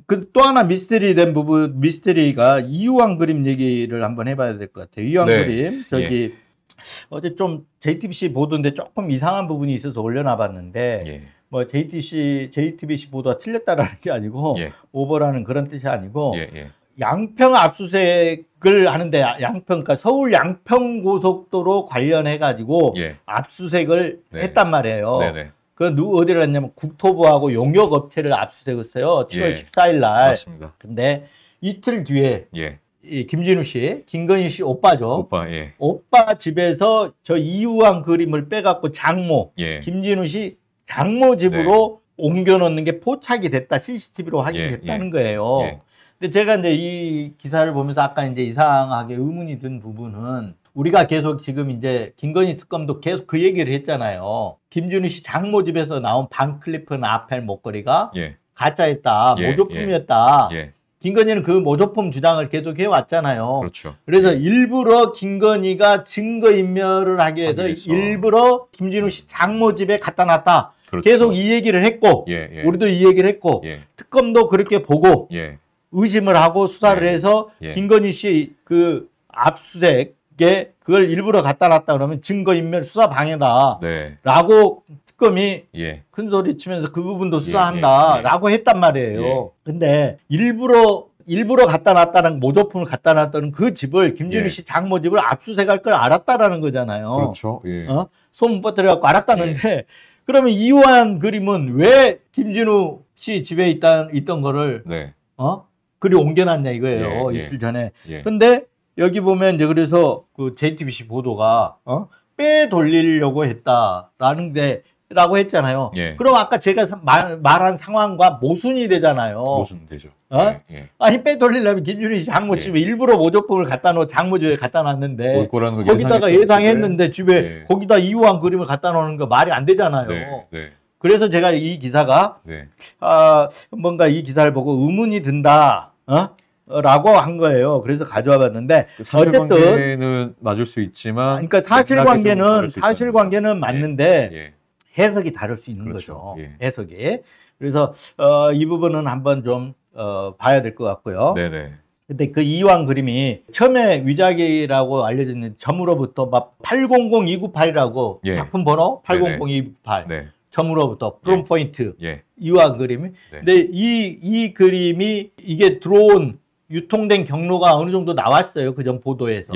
그 또 하나 미스터리 된 부분, 미스터리가 이유한 그림 얘기를 한번 해봐야 될 것 같아요. 이유한 네. 그림, 저기, 어제 좀 JTBC 보도인데 조금 이상한 부분이 있어서 올려놔봤는데, 뭐 JTBC 보도가 틀렸다라는 게 아니고, 오버라는 그런 뜻이 아니고, 양평 압수수색을 하는데, 그러니까 서울 양평 고속도로 관련해가지고, 압수수색을 했단 말이에요. 그 어디를 했냐면 국토부하고 용역업체를 압수수색했어요. 7월 14일 날. 맞습니다. 근데 이틀 뒤에 이 김진우 씨, 김건희 씨 오빠죠. 오빠 집에서 저 이유한 그림을 빼갖고 장모, 김진우 씨 장모 집으로 옮겨 놓는 게 포착이 됐다. CCTV로 확인됐다는 거예요. 근데 제가 이제 이 기사를 보면서 아까 이제 이상하게 의문이 든 부분은 우리가 계속 지금 이제 김건희 특검도 계속 그 얘기를 했잖아요. 김준희 씨 장모 집에서 나온 반클리프 나펠 목걸이가 가짜였다, 모조품이었다. 김건희는 그 모조품 주장을 계속 해왔잖아요. 그렇죠. 그래서 일부러 김건희가 증거인멸을 하기 위해서 일부러 김진우 씨 장모 집에 갖다 놨다. 계속 이 얘기를 했고 우리도 이 얘기를 했고 특검도 그렇게 보고 의심을 하고 수사를 해서 김건희 씨 그 압수수색에 그걸 일부러 갖다 놨다 그러면 증거인멸 수사 방해다 라고 특검이 큰 소리 치면서 그 부분도 수사한다 라고 했단 말이에요. 근데 일부러 갖다 놨다는 모조품을 갖다 놨다는 그 집을 김진우 씨 장모 집을 압수수색할 걸 알았다라는 거잖아요. 그렇죠. 소문 퍼뜨려갖고 알았다는데 그러면 이유한 그림은 왜 김진우 씨 집에 있던 거를 그리 옮겨놨냐 이거예요. 이틀 전에. 근데 여기 보면 이제 그래서 그 JTBC 보도가 빼돌리려고 했다라는 데라고 했잖아요. 그럼 아까 제가 말한 상황과 모순이 되잖아요. 모순되죠. 아니 빼돌리려면 김준희 씨 장모 집에 일부러 모조품을 갖다 놓고 장모 집에 갖다 놨는데 거기다가 예상했는데 집에 거기다 이유한 그림을 갖다 놓는 거 말이 안 되잖아요. 그래서 제가 이 기사가 뭔가 이 기사를 보고 의문이 든다. 라고 한 거예요. 그래서 가져와 봤는데 사실관계는 맞을 수 있지만 그러니까 사실관계는 맞는데 해석이 다를 수 있는 거죠. 해석이. 그래서 이 부분은 한번 좀 봐야 될 것 같고요. 근데 그 이유한 그림이 처음에 위작이라고 알려졌는데 점으로부터 막 800298이라고 작품 번호 800298 점으로부터 프롬 포인트 이유한 그림이. 근데 이 그림이 이게 들어온 유통된 경로가 어느 정도 나왔어요. 그전 보도에서.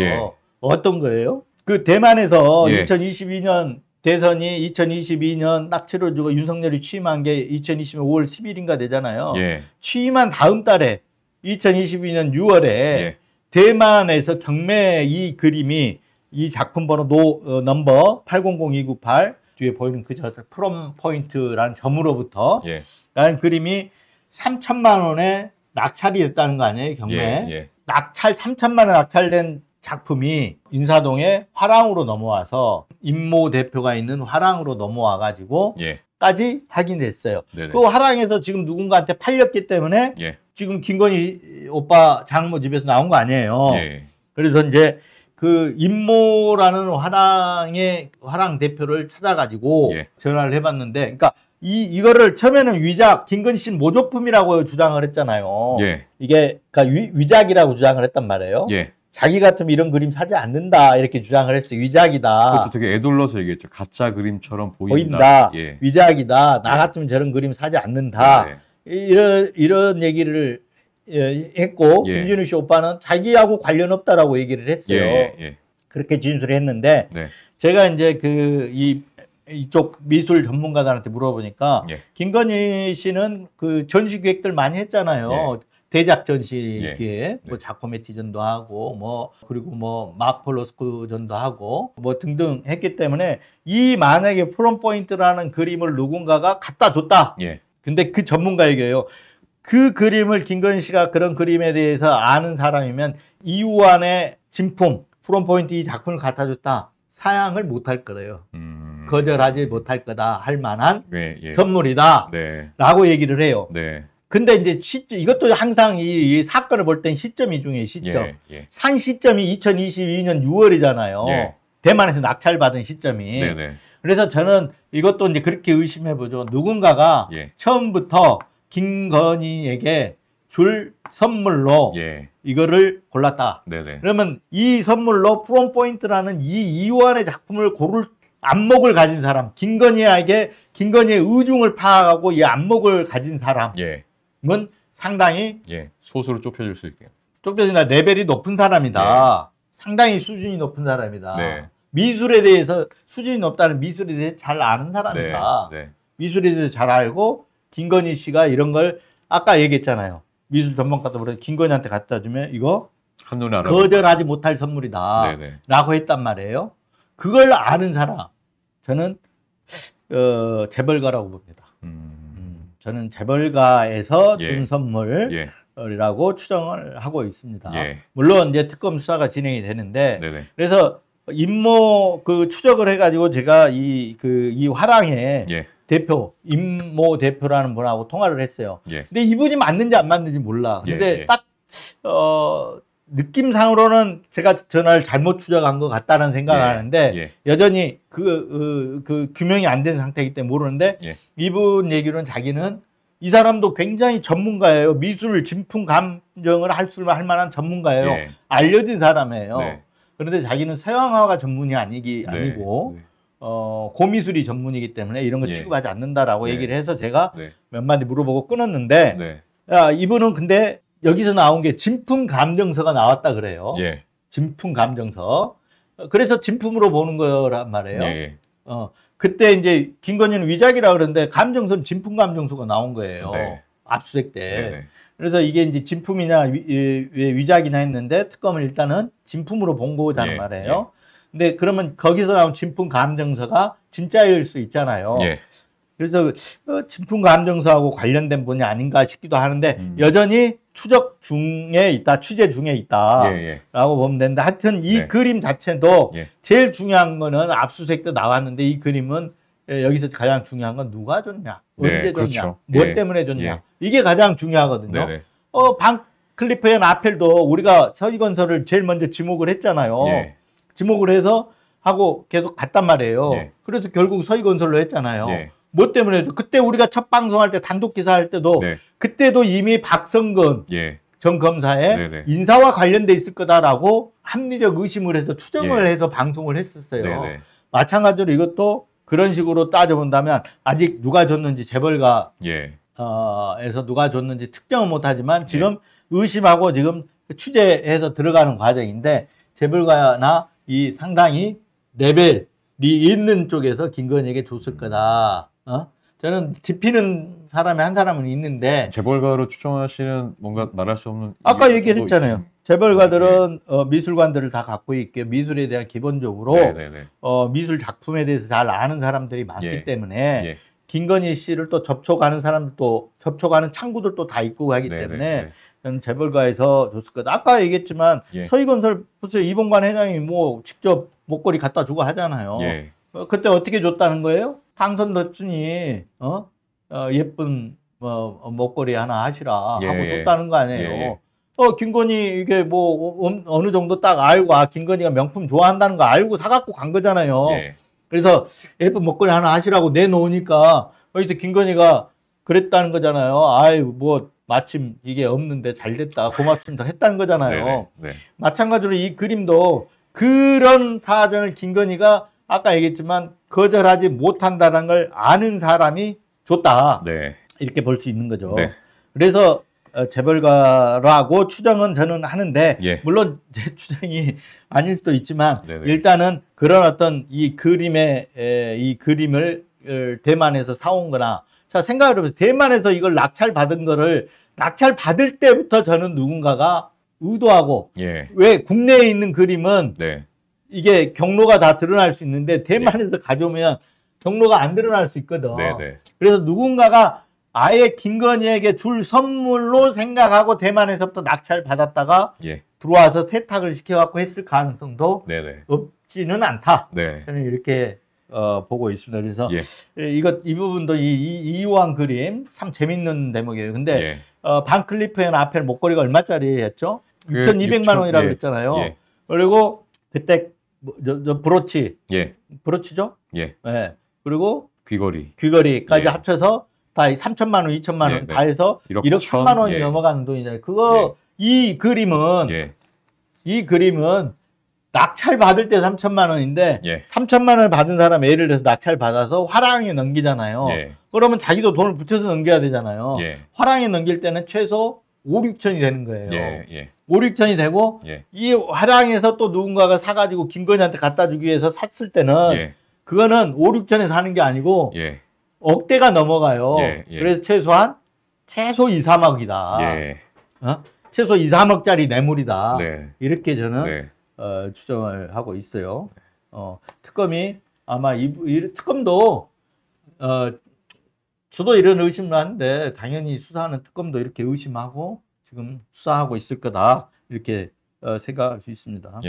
어떤 거예요? 그 대만에서 2022년 대선이 2022년 딱 치러지고 윤석열이 취임한 게 2020년 5월 10일인가 되잖아요. 취임한 다음 달에 2022년 6월에 대만에서 경매 이 그림이 이 작품 번호 넘버 800298 뒤에 보이는 그 프롬 포인트라는 점으로부터 라는 그림이 3천만 원에 낙찰이 됐다는 거 아니에요, 경매. 낙찰 3천만 원 낙찰된 작품이 인사동에 화랑으로 넘어와서 임모 대표가 있는 화랑으로 넘어와 가지고 까지 확인됐어요. 그 화랑에서 지금 누군가한테 팔렸기 때문에 지금 김건희 오빠 장모 집에서 나온 거 아니에요. 그래서 이제 그 임모라는 화랑 대표를 찾아가지고 전화를 해봤는데, 그러니까 이거를 처음에는 위작, 김건희 씨는 모조품이라고 주장을 했잖아요. 이게 그러니까 위작이라고 주장을 했단 말이에요. 자기 같으면 이런 그림 사지 않는다 이렇게 주장을 했어요. 위작이다. 그것도 되게 애둘러서 얘기했죠. 가짜 그림처럼 보인다. 위작이다. 나 같으면 저런 그림 사지 않는다. 이런 얘기를 했고 김진우 씨 오빠는 자기하고 관련 없다라고 얘기를 했어요. 그렇게 진술을 했는데 제가 이제 이쪽 미술 전문가들한테 물어보니까 김건희 씨는 그 전시 기획들 많이 했잖아요. 대작 전시기에 뭐 자코메티전도 하고 뭐 그리고 뭐 마폴로스크전도 하고 뭐 등등 했기 때문에 이 만약에 프롬 포인트라는 그림을 누군가가 갖다 줬다. 근데 그 전문가 얘기예요. 그 그림을 김건희 씨가 그런 그림에 대해서 아는 사람이면 이유안의 진품 프롬 포인트 이 작품을 갖다 줬다. 사양을 못할 거래요. 거절하지 못할 거다 할 만한 선물이다. 라고 얘기를 해요. 근데 이제 이것도 항상 이 사건을 볼 땐 시점이 중요해요. 시점. 산 시점이 2022년 6월이잖아요. 대만에서 낙찰받은 시점이. 그래서 저는 이것도 이제 그렇게 의심해보죠. 누군가가 처음부터 김건희에게 줄 선물로 이거를 골랐다. 그러면 이 선물로 프롬 포인트라는 이 이완의 작품을 고를 안목을 가진 사람, 김건희의 의중을 파악하고 이 안목을 가진 사람은 상당히 소수로 좁혀질 수 있게. 좁혀진다. 레벨이 높은 사람이다. 상당히 수준이 높은 사람이다. 미술에 대해서 수준이 높다는 미술에 대해서 잘 아는 사람이다. 미술에 대해서 잘 알고 김건희 씨가 이런 걸 아까 얘기했잖아요. 미술 전문가도 그래 김건희한테 갖다 주면 이거 한눈에 거절하지 못할 선물이다. 라고 했단 말이에요. 그걸 아는 사람 저는 재벌가라고 봅니다. 저는 재벌가에서 준 선물이라고 추정을 하고 있습니다. 물론 이제 특검 수사가 진행이 되는데 그래서 임모 그 추적을 해가지고 제가 이 화랑의 대표 임모 대표라는 분하고 통화를 했어요. 근데 이분이 맞는지 안 맞는지 몰라. 근데 딱 느낌상으로는 제가 전화를 잘못 추적한 것 같다는 생각을 하는데 여전히 그 규명이 안 된 상태이기 때문에 모르는데 이분 얘기로는 자기는 이 사람도 굉장히 전문가예요. 미술 진품 감정을 할 만한 전문가예요. 알려진 사람이에요. 그런데 자기는 서양화가 전문이 아니고 고미술이 전문이기 때문에 이런 거 취급하지 않는다라고 얘기를 해서 제가 몇 마디 물어보고 끊었는데 야, 이분은 근데 여기서 나온 게 진품 감정서가 나왔다 그래요. 진품 감정서. 그래서 진품으로 보는 거란 말이에요. 그때 이제 김건희는 위작이라 그러는데 감정서는 진품 감정서가 나온 거예요. 압수수색 때. 그래서 이게 이제 진품이냐 위작이냐 했는데 특검은 일단은 진품으로 본 거잖아요 말이에요. 근데 그러면 거기서 나온 진품 감정서가 진짜일 수 있잖아요. 그래서 진품 감정서하고 관련된 분이 아닌가 싶기도 하는데 여전히 추적 중에 있다, 취재 중에 있다라고 보면 되는데 하여튼 이 그림 자체도 제일 중요한 거는 압수수색 때 나왔는데 이 그림은 여기서 가장 중요한 건 누가 줬냐, 언제 줬냐, 뭐 때문에 줬냐 이게 가장 중요하거든요. 반 클리프 앤 아펠도 우리가 서희건설을 제일 먼저 지목을 했잖아요. 지목을 해서 하고 계속 갔단 말이에요. 그래서 결국 서희건설로 했잖아요. 뭐 때문에 그때 우리가 첫 방송할 때 단독 기사할 때도 그때도 이미 박성근 전 검사의 인사와 관련돼 있을 거다라고 합리적 의심을 해서 추정을 해서 방송을 했었어요. 마찬가지로 이것도 그런 식으로 따져본다면 아직 누가 줬는지 재벌가 에서 누가 줬는지 특정은 못하지만 지금 의심하고 지금 취재해서 들어가는 과정인데 재벌가나 이 상당히 레벨이 있는 쪽에서 김건희에게 줬을 거다. 저는 짚히는 사람이 한 사람은 있는데 재벌가로 추정하시는 뭔가 말할 수 없는 아까 얘기를 했잖아요. 재벌가들은 미술관들을 다 갖고 있게 미술에 대한 기본적으로 미술 작품에 대해서 잘 아는 사람들이 많기 때문에 김건희 씨를 또 접촉하는 사람들도 접촉하는 창구들도 다 있고 하기 때문에 저는 재벌가에서 줬을 거다. 아까 얘기했지만 서희건설 보세요. 이봉관 회장이 뭐 직접 목걸이 갖다 주고 하잖아요. 그때 어떻게 줬다는 거예요? 당선 뒀더니 예쁜 목걸이 하나 하시라 하고 줬다는 거 아니에요. 김건희 이게 뭐 어느 정도 딱 알고 김건희가 명품 좋아한다는 거 알고 사갖고 간 거잖아요. 그래서 예쁜 목걸이 하나 하시라고 내놓으니까 이제 김건희가 그랬다는 거잖아요. 아유 뭐 마침 이게 없는데 잘 됐다 고맙습니다 했다는 거잖아요. 마찬가지로 이 그림도 그런 사정을 김건희가 아까 얘기했지만 거절하지 못한다는 걸 아는 사람이 줬다. 이렇게 볼 수 있는 거죠. 그래서 재벌가라고 추정은 저는 하는데 물론 제 추정이 아닐 수도 있지만 일단은 그런 어떤 이 그림을 대만에서 사온 거나 자 생각을 해보세요. 대만에서 이걸 낙찰받은 거를 낙찰받을 때부터 저는 누군가가 의도하고 왜 국내에 있는 그림은 이게 경로가 다 드러날 수 있는데 대만에서 가져오면 경로가 안 드러날 수 있거든. 그래서 누군가가 아예 김건희에게 줄 선물로 생각하고 대만에서부터 낙찰 받았다가 들어와서 세탁을 시켜갖고 했을 가능성도 없지는 않다. 저는 이렇게 보고 있습니다. 그래서 이 부분도 이우한 그림 참 재밌는 대목이에요. 근데 반 클리프 앤 아펠 목걸이가 얼마짜리였죠? 6,200만 원이라고 그랬잖아요. 그리고 그때 브로치, 브로치죠? 그리고 귀걸이까지 합쳐서 다 3천만 원, 2천만 원 네. 다 해서 1억 1,000만 원이 넘어가는 돈이잖아요. 그거 이 그림은 이 그림은 낙찰 받을 때 3천만 원인데 3천만 원을 받은 사람 예를 들어서 낙찰 받아서 화랑에 넘기잖아요. 그러면 자기도 돈을 붙여서 넘겨야 되잖아요. 화랑에 넘길 때는 최소 5, 6천이 되는 거예요. 5, 6천이 되고 이 화랑에서 또 누군가가 사가지고 김건희한테 갖다 주기 위해서 샀을 때는 그거는 5, 6천에 사는 게 아니고 억대가 넘어가요. 그래서 최소 2, 3억이다. 최소 2, 3억짜리 매물이다. 이렇게 저는 추정을 하고 있어요. 특검이 아마 특검도 저도 이런 의심을 하는데 당연히 수사하는 특검도 이렇게 의심하고 지금 수사하고 있을 거다 이렇게 생각할 수 있습니다.